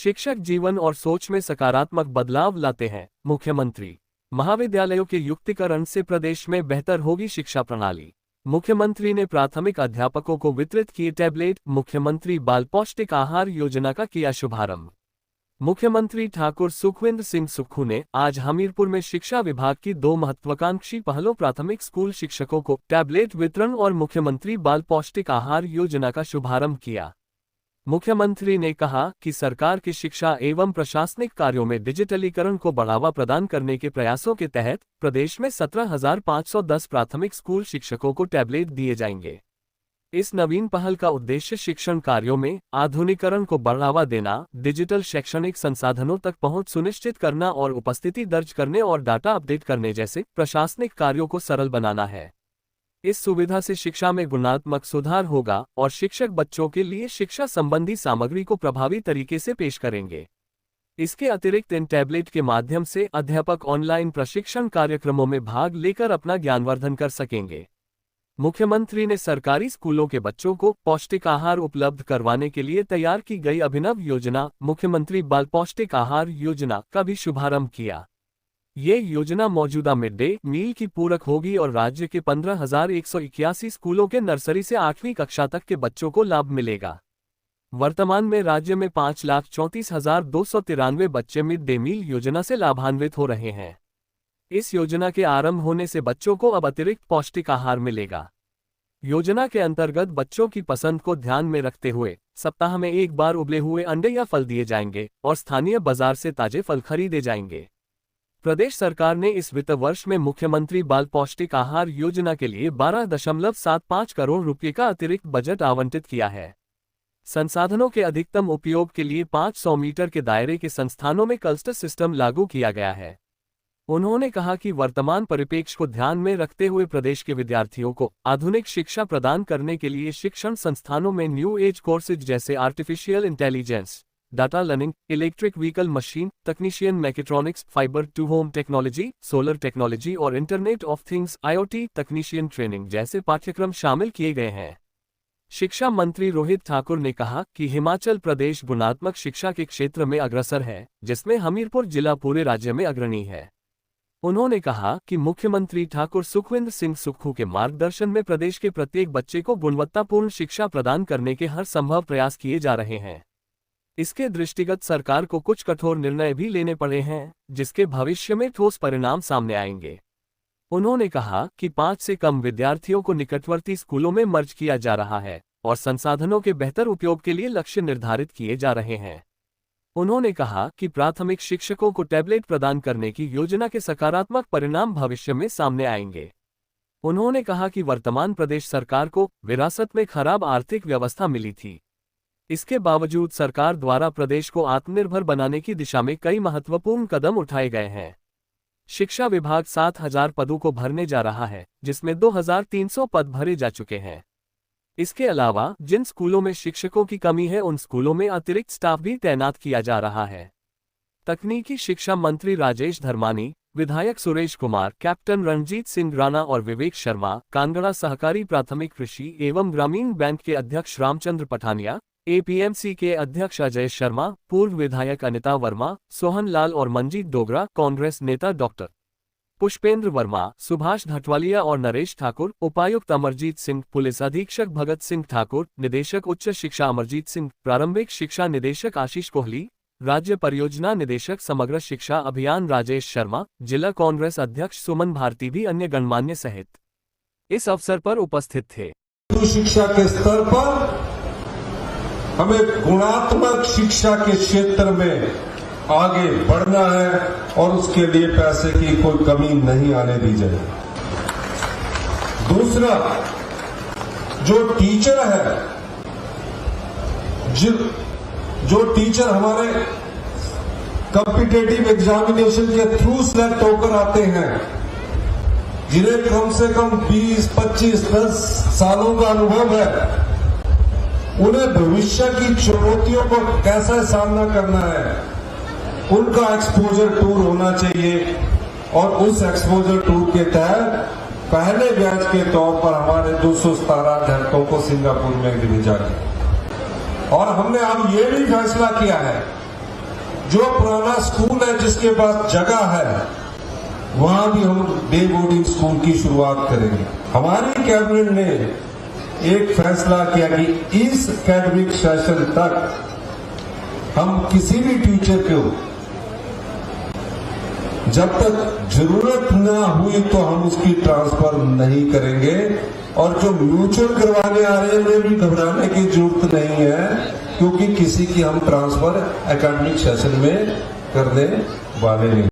शिक्षक जीवन और सोच में सकारात्मक बदलाव लाते हैं। मुख्यमंत्री। महाविद्यालयों के युक्तिकरण से प्रदेश में बेहतर होगी शिक्षा प्रणाली। मुख्यमंत्री ने प्राथमिक अध्यापकों को वितरित किए टैबलेट। मुख्यमंत्री बाल पौष्टिक आहार योजना का किया शुभारंभ। मुख्यमंत्री ठाकुर सुखविंदर सिंह सुक्खू ने आज हमीरपुर में शिक्षा विभाग की 2 महत्वाकांक्षी पहलों प्राथमिक स्कूल शिक्षकों को टैबलेट वितरण और मुख्यमंत्री बाल पौष्टिक आहार योजना का शुभारंभ किया। मुख्यमंत्री ने कहा कि सरकार की शिक्षा एवं प्रशासनिक कार्यों में डिजिटलीकरण को बढ़ावा प्रदान करने के प्रयासों के तहत प्रदेश में 17,510 प्राथमिक स्कूल शिक्षकों को टैबलेट दिए जाएंगे। इस नवीन पहल का उद्देश्य शिक्षण कार्यों में आधुनिकीकरण को बढ़ावा देना, डिजिटल शैक्षणिक संसाधनों तक पहुंच सुनिश्चित करना और उपस्थिति दर्ज करने और डाटा अपडेट करने जैसे प्रशासनिक कार्यों को सरल बनाना है। इस सुविधा से शिक्षा में गुणात्मक सुधार होगा और शिक्षक बच्चों के लिए शिक्षा संबंधी सामग्री को प्रभावी तरीके से पेश करेंगे। इसके अतिरिक्त इन टैबलेट के माध्यम से अध्यापक ऑनलाइन प्रशिक्षण कार्यक्रमों में भाग लेकर अपना ज्ञानवर्धन कर सकेंगे। मुख्यमंत्री ने सरकारी स्कूलों के बच्चों को पौष्टिक आहार उपलब्ध करवाने के लिए तैयार की गई अभिनव योजना मुख्यमंत्री बाल पौष्टिक आहार योजना का भी शुभारंभ किया। ये योजना मौजूदा मिड डे मील की पूरक होगी और राज्य के 15,181 स्कूलों के नर्सरी से 8वीं कक्षा तक के बच्चों को लाभ मिलेगा। वर्तमान में राज्य में 5,34,293 बच्चे मिड डे मील योजना से लाभान्वित हो रहे हैं। इस योजना के आरंभ होने से बच्चों को अब अतिरिक्त पौष्टिक आहार मिलेगा। योजना के अंतर्गत बच्चों की पसंद को ध्यान में रखते हुए सप्ताह में एक बार उबले हुए अंडे या फल दिए जाएंगे और स्थानीय बाजार से ताजे फल खरीदे जाएंगे। प्रदेश सरकार ने इस वित्त वर्ष में मुख्यमंत्री बाल पौष्टिक आहार योजना के लिए 12.75 करोड़ रुपये का अतिरिक्त बजट आवंटित किया है। संसाधनों के अधिकतम उपयोग के लिए 500 मीटर के दायरे के संस्थानों में क्लस्टर सिस्टम लागू किया गया है। उन्होंने कहा कि वर्तमान परिप्रेक्ष्य को ध्यान में रखते हुए प्रदेश के विद्यार्थियों को आधुनिक शिक्षा प्रदान करने के लिए शिक्षण संस्थानों में न्यू एज कोर्सेज जैसे artificial intelligence, data learning, electric vehicle machine, technician mechatronics, fibre to home technology, solar technology और internet of things IoT technician training जैसे पाठ्यक्रम शामिल किए गए हैं। शिक्षा मंत्री रोहित ठाकुर ने कहा कि हिमाचल प्रदेश गुणात्मक शिक्षा के क्षेत्र में अग्रसर है, जिसमें हमीरपुर जिला पूरे राज्य में अग्रणी है। उन्होंने कहा कि मुख्यमंत्री ठाकुर सुखविंदर सिंह सुक्खू के मार्गदर्शन में प्रदेश के प्रत्येक बच्चे को गुणवत्तापूर्ण शिक्षा प्रदान करने के हर संभव प्रयास किए जा रहे हैं। इसके दृष्टिगत सरकार को कुछ कठोर निर्णय भी लेने पड़े हैं, जिसके भविष्य में ठोस परिणाम सामने आएंगे। उन्होंने कहा कि 5 से कम विद्यार्थियों को निकटवर्ती स्कूलों में मर्ज किया जा रहा है और संसाधनों के बेहतर उपयोग के लिए लक्ष्य निर्धारित किए जा रहे हैं। उन्होंने कहा कि प्राथमिक शिक्षकों को टैबलेट प्रदान करने की योजना के सकारात्मक परिणाम भविष्य में सामने आएंगे। उन्होंने कहा कि वर्तमान प्रदेश सरकार को विरासत में खराब आर्थिक व्यवस्था मिली थी। इसके बावजूद सरकार द्वारा प्रदेश को आत्मनिर्भर बनाने की दिशा में कई महत्वपूर्ण कदम उठाए गए हैं। शिक्षा विभाग 7,000 पदों को भरने जा रहा है, जिसमें 2,300 पद भरे जा चुके हैं। इसके अलावा जिन स्कूलों में शिक्षकों की कमी है उन स्कूलों में अतिरिक्त स्टाफ भी तैनात किया जा रहा है। तकनीकी शिक्षा मंत्री राजेश धर्मानी, विधायक सुरेश कुमार, कैप्टन रणजीत सिंह राणा और विवेक शर्मा, कांगड़ा सहकारी प्राथमिक कृषि एवं ग्रामीण बैंक के अध्यक्ष रामचंद्र पठानिया, APMC के अध्यक्ष अजय शर्मा, पूर्व विधायक अनिता वर्मा, सोहन लाल और मंजीत डोगरा, कांग्रेस नेता डॉक्टर पुष्पेंद्र वर्मा, सुभाष धटवालिया और नरेश ठाकुर, उपायुक्त अमरजीत सिंह, पुलिस अधीक्षक भगत सिंह ठाकुर, निदेशक उच्च शिक्षा अमरजीत सिंह, प्रारंभिक शिक्षा निदेशक आशीष कोहली, राज्य परियोजना निदेशक समग्र शिक्षा अभियान राजेश शर्मा, जिला कांग्रेस अध्यक्ष सुमन भारती भी अन्य गणमान्य सहित इस अवसर पर उपस्थित थे। शिक्षा के स्तर पर हमें गुणात्मक शिक्षा के क्षेत्र में आगे बढ़ना है और उसके लिए पैसे की कोई कमी नहीं आने दी जाए। दूसरा, जो टीचर है, जो टीचर हमारे कॉम्पिटिटिव एग्जामिनेशन के थ्रू सेलेक्ट होकर आते हैं, जिन्हें कम से कम 20, 25, 10 सालों का अनुभव है, उन्हें भविष्य की चुनौतियों को कैसे सामना करना है, उनका एक्सपोजर टूर होना चाहिए। और उस एक्सपोजर टूर के तहत पहले बैच के तौर पर हमारे 217 अभ्यर्थियों को सिंगापुर में भेजा गया। और हमने अब ये भी फैसला किया है जो पुराना स्कूल है जिसके पास जगह है वहां भी हम डे बोर्डिंग स्कूल की शुरुआत करेंगे। हमारी कैबिनेट ने एक फैसला किया कि इस एकेडमिक सेशन तक हम किसी भी टीचर को जब तक जरूरत न हुई तो हम उसकी ट्रांसफर नहीं करेंगे, और जो म्यूचुअल करवाने आ रहे हैं उन्हें भी घबराने की जरूरत नहीं है, क्योंकि किसी की हम ट्रांसफर एकेडमिक सेशन में करने वाले नहीं।